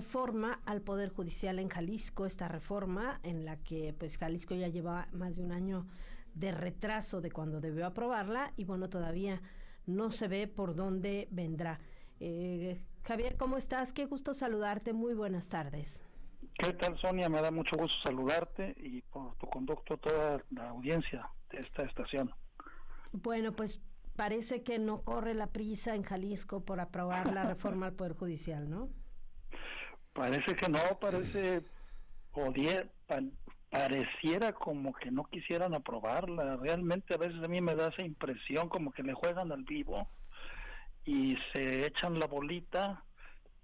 reforma al Poder Judicial en Jalisco, esta reforma en la que pues Jalisco ya lleva más de un año de retraso de cuando debió aprobarla y bueno, todavía no se ve por dónde vendrá. Javier, ¿cómo estás? Qué gusto saludarte, muy buenas tardes. ¿Qué tal, Sonia? Me da mucho gusto saludarte y por tu conducto a toda la audiencia de esta estación. Bueno, pues parece que no corre la prisa en Jalisco por aprobar la reforma al Poder Judicial, ¿no? Parece que no, pareciera como que no quisieran aprobarla. Realmente a veces a mí me da esa impresión como que le juegan al vivo y se echan la bolita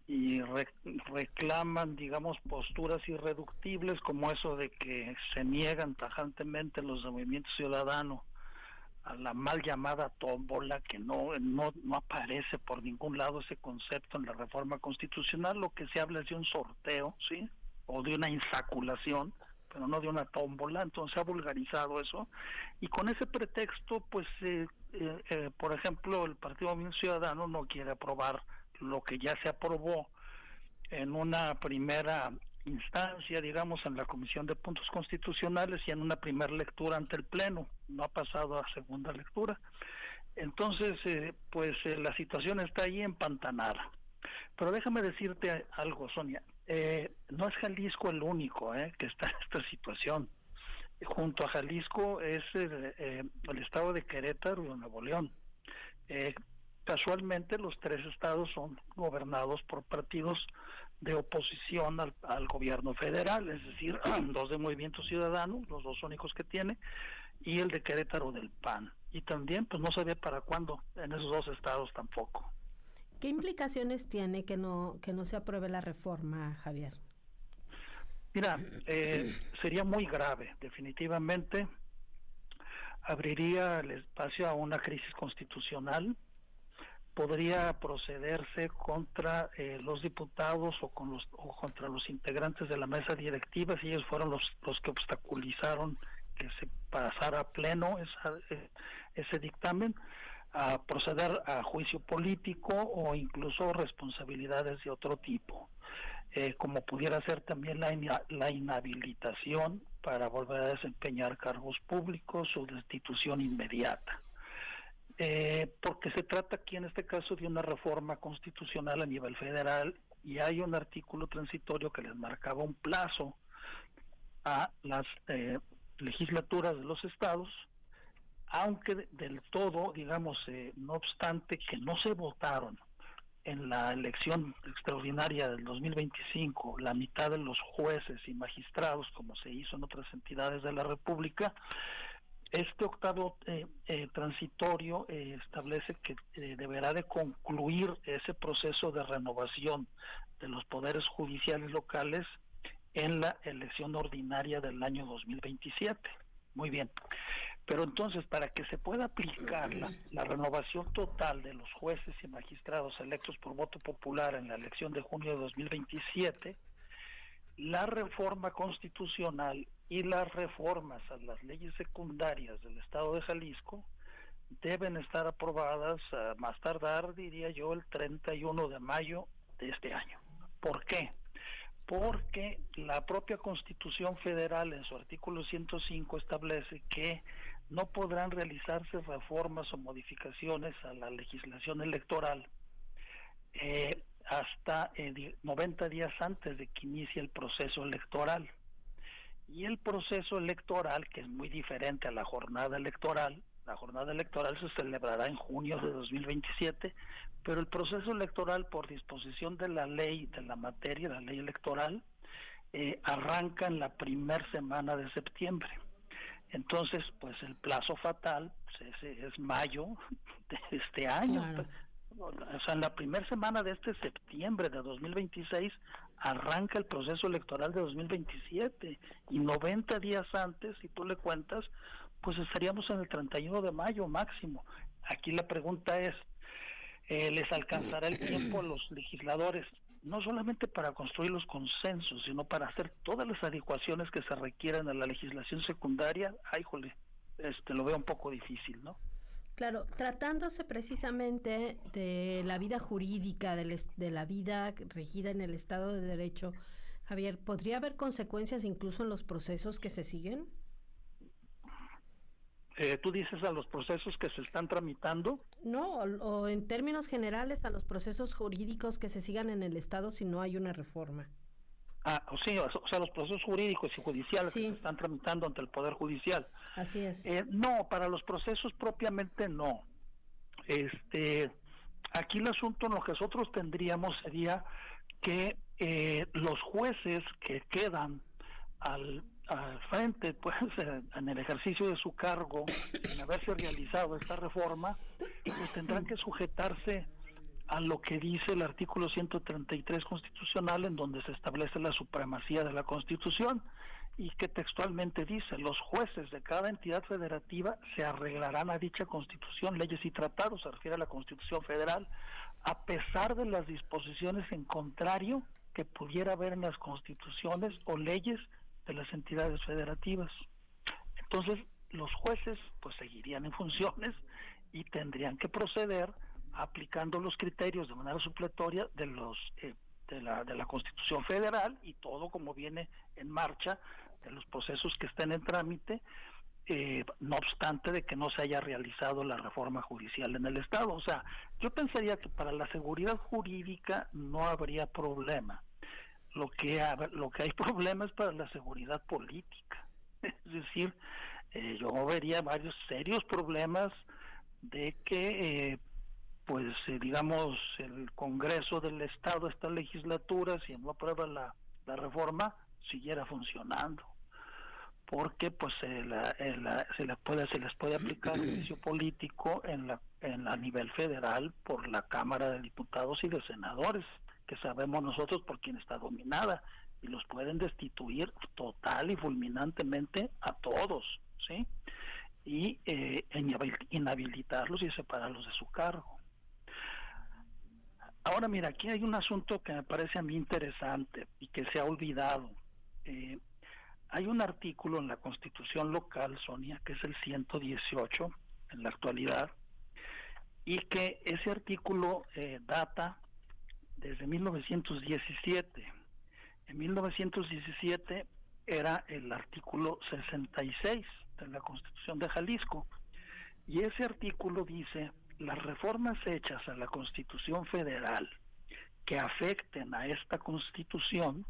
y reclaman, digamos, posturas irreductibles como eso de que se niegan tajantemente los movimientos ciudadanos a la mal llamada tómbola, que no aparece por ningún lado ese concepto en la reforma constitucional. Lo que se habla es de un sorteo, ¿sí? O de una insaculación, pero no de una tómbola. Entonces se ha vulgarizado eso, y con ese pretexto, pues, por ejemplo, el Partido Movimiento Ciudadano no quiere aprobar lo que ya se aprobó en una primera instancia, digamos, en la Comisión de Puntos Constitucionales y en una primera lectura ante el Pleno. No ha pasado a segunda lectura. Entonces, la situación está ahí empantanada. Pero déjame decirte algo, Sonia. No es Jalisco el único que está en esta situación. Junto a Jalisco es el estado de Querétaro y de Nuevo León. Casualmente los tres estados son gobernados por partidos de oposición al gobierno federal, es decir, dos de Movimiento Ciudadano, los dos únicos que tiene, y el de Querétaro del PAN. Y también pues no se ve para cuándo en esos dos estados tampoco. ¿Qué implicaciones tiene que no se apruebe la reforma, Javier? Mira, sería muy grave, definitivamente. Abriría el espacio a una crisis constitucional. Podría procederse contra los diputados o contra los integrantes de la mesa directiva, si ellos fueron los que obstaculizaron que se pasara a pleno ese dictamen, a proceder a juicio político o incluso responsabilidades de otro tipo, como pudiera ser también la inhabilitación para volver a desempeñar cargos públicos o destitución inmediata. Porque se trata aquí en este caso de una reforma constitucional a nivel federal, y hay un artículo transitorio que les marcaba un plazo a las legislaturas de los estados, aunque del todo, digamos, no obstante que no se votaron en la elección extraordinaria del 2025 la mitad de los jueces y magistrados, como se hizo en otras entidades de la República. Este octavo transitorio establece que deberá de concluir ese proceso de renovación de los poderes judiciales locales en la elección ordinaria del año 2027. Muy bien. Pero entonces, para que se pueda aplicar la renovación total de los jueces y magistrados electos por voto popular en la elección de junio de 2027, la reforma constitucional y las reformas a las leyes secundarias del estado de Jalisco deben estar aprobadas a más tardar, diría yo, el 31 de mayo de este año. ¿Por qué? Porque la propia Constitución Federal en su artículo 105 establece que no podrán realizarse reformas o modificaciones a la legislación electoral hasta 90 días antes de que inicie el proceso electoral. Y el proceso electoral, que es muy diferente a la jornada electoral se celebrará en junio de 2027, pero el proceso electoral, por disposición de la ley, de la materia, la ley electoral, arranca en la primera semana de septiembre. Entonces, pues el plazo fatal pues, es mayo de este año. Claro. O sea, en la primera semana de este septiembre de 2026 arranca el proceso electoral de 2027, y 90 días antes, si tú le cuentas, pues estaríamos en el 31 de mayo máximo. Aquí la pregunta es, ¿les alcanzará el tiempo a los legisladores? No solamente para construir los consensos, sino para hacer todas las adecuaciones que se requieran a la legislación secundaria. Ay, jole, lo veo un poco difícil, ¿no? Claro, tratándose precisamente de la vida jurídica, de la vida regida en el Estado de Derecho, Javier, ¿podría haber consecuencias incluso en los procesos que se siguen? ¿Tú dices a los procesos que se están tramitando? No, o en términos generales a los procesos jurídicos que se sigan en el Estado si no hay una reforma. Sí, o sea, los procesos jurídicos y judiciales que se Sí, están tramitando ante el Poder Judicial. así es. No, para los procesos propiamente no. Este, Aquí el asunto en lo que nosotros tendríamos sería que los jueces que quedan al frente, pues, en el ejercicio de su cargo, sin haberse realizado esta reforma, pues tendrán que sujetarse a lo que dice el artículo 133 constitucional, en donde se establece la supremacía de la Constitución, y que textualmente dice: los jueces de cada entidad federativa se arreglarán a dicha Constitución, leyes y tratados, se refiere a la Constitución Federal, a pesar de las disposiciones en contrario que pudiera haber en las constituciones o leyes de las entidades federativas. Entonces, los jueces pues seguirían en funciones y tendrían que proceder aplicando los criterios de manera supletoria de los de la Constitución Federal, y todo como viene en marcha de los procesos que estén en trámite, no obstante de que no se haya realizado la reforma judicial en el Estado. O sea, yo pensaría que para la seguridad jurídica no habría problema. Lo que hay problema es para la seguridad política. Es decir, yo vería varios serios problemas de que digamos, el Congreso del Estado, esta legislatura, si no aprueba la reforma, siguiera funcionando, porque pues se les puede aplicar juicio político a nivel federal por la Cámara de Diputados y de Senadores, que sabemos nosotros por quién está dominada, y los pueden destituir total y fulminantemente a todos, ¿sí? Y inhabilitarlos y separarlos de su cargo. Ahora mira, aquí hay un asunto que me parece a mí interesante y que se ha olvidado. Hay un artículo en la Constitución local, Sonia, que es el 118 en la actualidad, y que ese artículo data desde 1917. En 1917 era el artículo 66 de la Constitución de Jalisco, y ese artículo dice: las reformas hechas a la Constitución Federal que afecten a esta Constitución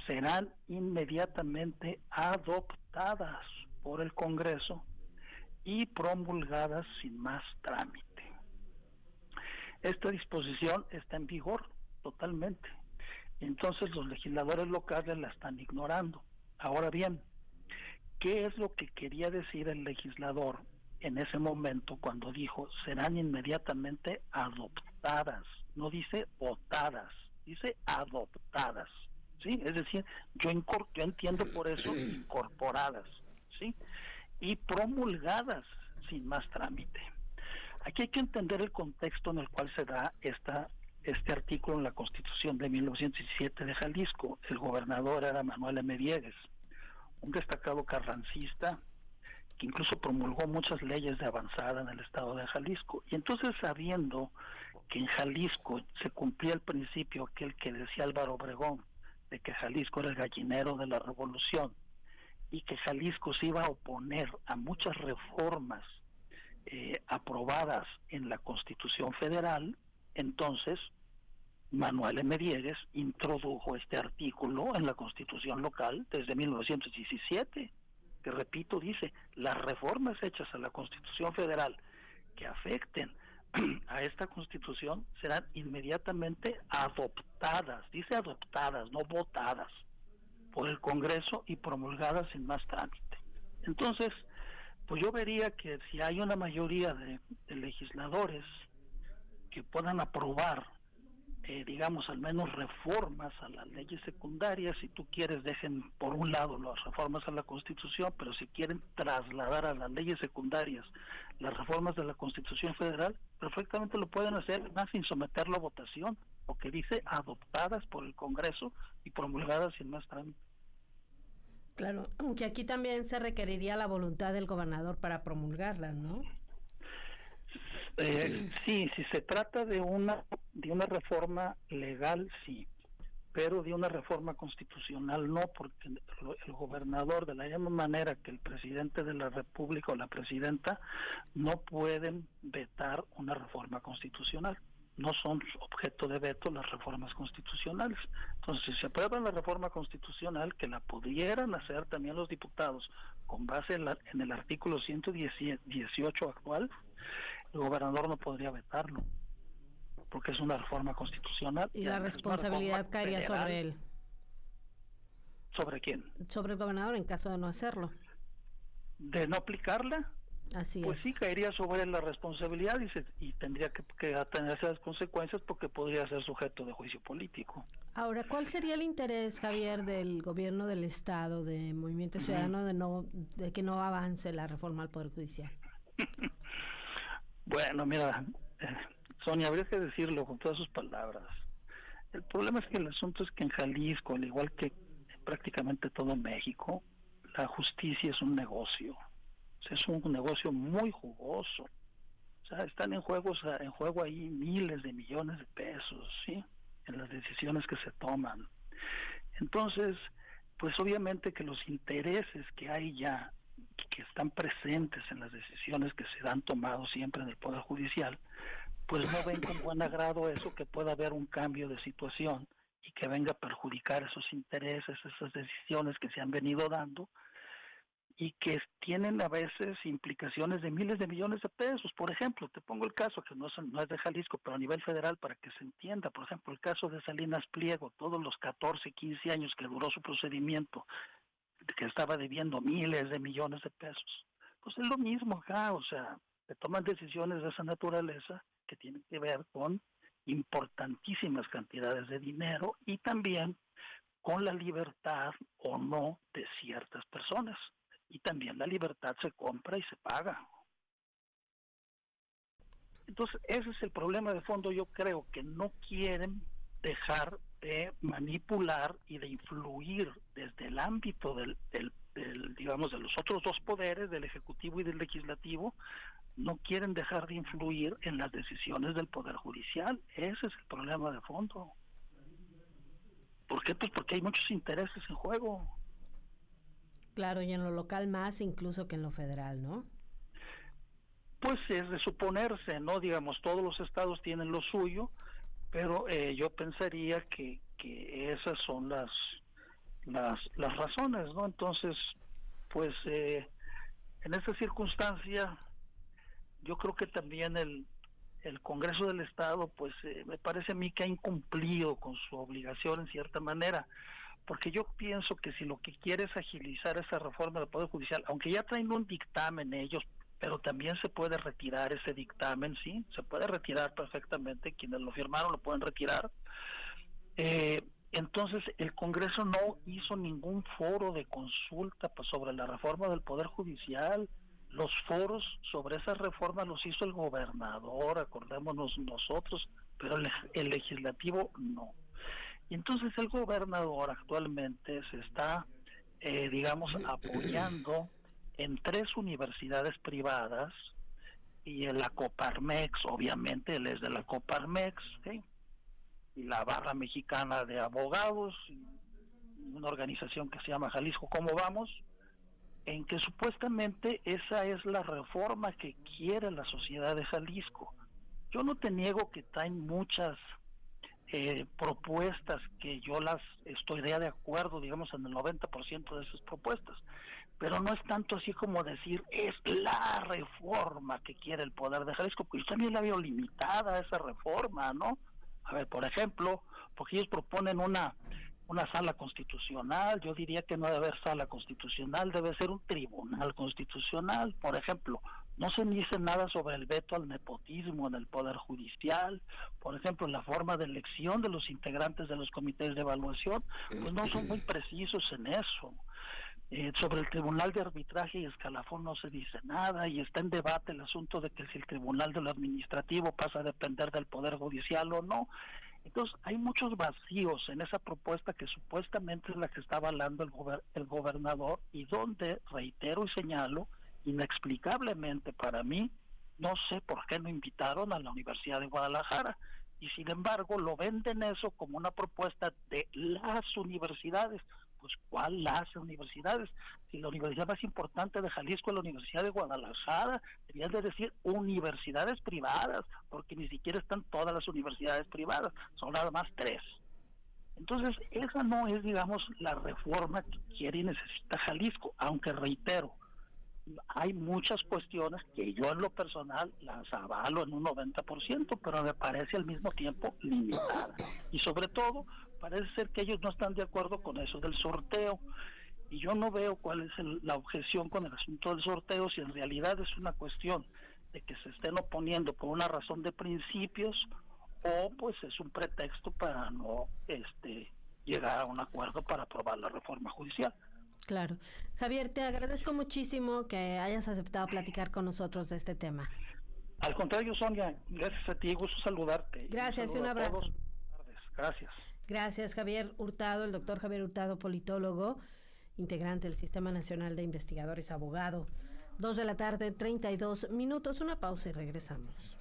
serán inmediatamente adoptadas por el Congreso y promulgadas sin más trámite. Esta disposición está en vigor totalmente. Entonces los legisladores locales la están ignorando. Ahora bien, ¿qué es lo que quería decir el legislador en ese momento cuando dijo serán inmediatamente adoptadas? No dice votadas, dice adoptadas, ¿sí? Es decir, yo entiendo por eso incorporadas, ¿sí? Y promulgadas sin más trámite. Aquí hay que entender el contexto en el cual se da este artículo en la Constitución de 1917 de Jalisco. El gobernador era Manuel M. Diegues, un destacado carrancista que incluso promulgó muchas leyes de avanzada en el estado de Jalisco. Y entonces, sabiendo que en Jalisco se cumplía el principio aquel que decía Álvaro Obregón, de que Jalisco era el gallinero de la revolución, y que Jalisco se iba a oponer a muchas reformas aprobadas en la Constitución Federal, entonces Manuel M. Diegues introdujo este artículo en la Constitución local desde 1917, que, repito, dice: las reformas hechas a la Constitución Federal que afecten a esta Constitución serán inmediatamente adoptadas, dice adoptadas, no votadas, por el Congreso y promulgadas sin más trámite. Entonces, pues yo vería que si hay una mayoría de legisladores que puedan aprobar, digamos, al menos reformas a las leyes secundarias, si tú quieres, dejen por un lado las reformas a la Constitución, pero si quieren trasladar a las leyes secundarias las reformas de la Constitución Federal, perfectamente lo pueden hacer, más sin someterlo a votación, porque dice adoptadas por el Congreso y promulgadas sin más trámite. Claro, aunque aquí también se requeriría la voluntad del gobernador para promulgarlas, ¿no? Sí, si se trata de una reforma legal, sí, pero de una reforma constitucional no, porque el gobernador, de la misma manera que el presidente de la República o la presidenta, no pueden vetar una reforma constitucional. No son objeto de veto las reformas constitucionales. Entonces, si se aprueba la reforma constitucional, que la pudieran hacer también los diputados con base en el artículo 118 actual, el gobernador no podría vetarlo, porque es una reforma constitucional. Y la responsabilidad caería federal, sobre él. ¿Sobre quién? Sobre el gobernador en caso de no hacerlo. ¿De no aplicarla? Así pues es. Sí, caería sobre él la responsabilidad y tendría que tener esas consecuencias, porque podría ser sujeto de juicio político. Ahora, ¿cuál sería el interés, Javier, del gobierno del Estado, de Movimiento Ciudadano, de que no avance la reforma al Poder Judicial? Bueno, mira, Sonia, habría que decirlo con todas sus palabras. El problema es que el asunto es que en Jalisco, al igual que prácticamente todo México, la justicia es un negocio. O sea, es un negocio muy jugoso. O sea, están en juego ahí miles de millones de pesos, ¿sí? En las decisiones que se toman. Entonces, pues obviamente que los intereses que hay ya, que están presentes en las decisiones que se han tomado siempre en el Poder Judicial, pues no ven con buen agrado eso, que pueda haber un cambio de situación y que venga a perjudicar esos intereses, esas decisiones que se han venido dando y que tienen a veces implicaciones de miles de millones de pesos. Por ejemplo, te pongo el caso que no es de Jalisco, pero a nivel federal, para que se entienda. Por ejemplo, el caso de Salinas Pliego, todos los 14, 15 años que duró su procedimiento, que estaba debiendo miles de millones de pesos. Pues es lo mismo acá, o sea, se toman decisiones de esa naturaleza que tienen que ver con importantísimas cantidades de dinero y también con la libertad o no de ciertas personas. Y también la libertad se compra y se paga. Entonces, ese es el problema de fondo. Yo creo que no quieren dejar de manipular y de influir desde el ámbito digamos, de los otros dos poderes, del Ejecutivo y del Legislativo. No quieren dejar de influir en las decisiones del Poder Judicial. Ese es el problema de fondo. ¿Por qué? Pues porque hay muchos intereses en juego. Claro, y en lo local más incluso que en lo federal, ¿no? Pues es de suponerse, ¿no? Digamos, todos los estados tienen lo suyo, pero yo pensaría que esas son las razones, ¿no? Entonces, pues en esta circunstancia, yo creo que también el Congreso del Estado, pues me parece a mí que ha incumplido con su obligación en cierta manera, porque yo pienso que si lo que quiere es agilizar esa reforma del Poder Judicial, aunque ya traen un dictamen ellos, pero también se puede retirar ese dictamen, sí, se puede retirar perfectamente, quienes lo firmaron lo pueden retirar. Entonces el Congreso no hizo ningún foro de consulta sobre la reforma del Poder Judicial. Los foros sobre esa reforma los hizo el gobernador, acordémonos nosotros, pero el legislativo no. Y entonces el gobernador actualmente se está, digamos, apoyando en 3 universidades privadas y en la Coparmex, obviamente él es de la Coparmex, ¿sí? Y la Barra Mexicana de Abogados, y una organización que se llama Jalisco ¿Cómo Vamos?, en que supuestamente esa es la reforma que quiere la sociedad de Jalisco. Yo no te niego que traen muchas propuestas que yo las estoy de acuerdo, digamos, en el 90% de esas propuestas, pero no es tanto así como decir es la reforma que quiere el Poder de Jalisco, porque yo también la veo limitada esa reforma, ¿no? A ver, por ejemplo, porque ellos proponen una sala constitucional. Yo diría que no debe haber sala constitucional, debe ser un tribunal constitucional. Por ejemplo, no se dice nada sobre el veto al nepotismo en el Poder Judicial. Por ejemplo, la forma de elección de los integrantes de los comités de evaluación, pues no son muy precisos en eso. Sobre el Tribunal de Arbitraje y Escalafón no se dice nada, y está en debate el asunto de que si el Tribunal de lo Administrativo pasa a depender del Poder Judicial o no. Entonces hay muchos vacíos en esa propuesta que supuestamente es la que está avalando el gobernador, y donde, reitero y señalo, inexplicablemente para mí, No sé por qué no invitaron a la Universidad de Guadalajara, y sin embargo lo venden eso como una propuesta de las universidades. Pues ¿cuál las universidades? Si la universidad más importante de Jalisco es la Universidad de Guadalajara, deberían de decir universidades privadas, porque ni siquiera están todas las universidades privadas, son nada más 3. Entonces, esa no es, digamos, la reforma que quiere y necesita Jalisco, aunque reitero, hay muchas cuestiones que yo en lo personal las avalo en un 90%, pero me parece al mismo tiempo limitada. Y sobre todo, parece ser que ellos no están de acuerdo con eso del sorteo. Y yo no veo cuál es la objeción con el asunto del sorteo, si en realidad es una cuestión de que se estén oponiendo por una razón de principios, o pues es un pretexto para no llegar a un acuerdo para aprobar la reforma judicial. Claro. Javier, te agradezco muchísimo que hayas aceptado platicar con nosotros de este tema. Al contrario, Sonia, gracias a ti, gusto saludarte. Gracias y un abrazo. Gracias. Gracias, Javier Hurtado, el doctor Javier Hurtado, politólogo, integrante del Sistema Nacional de Investigadores, abogado. 2 de la tarde, 32 minutos, una pausa y regresamos.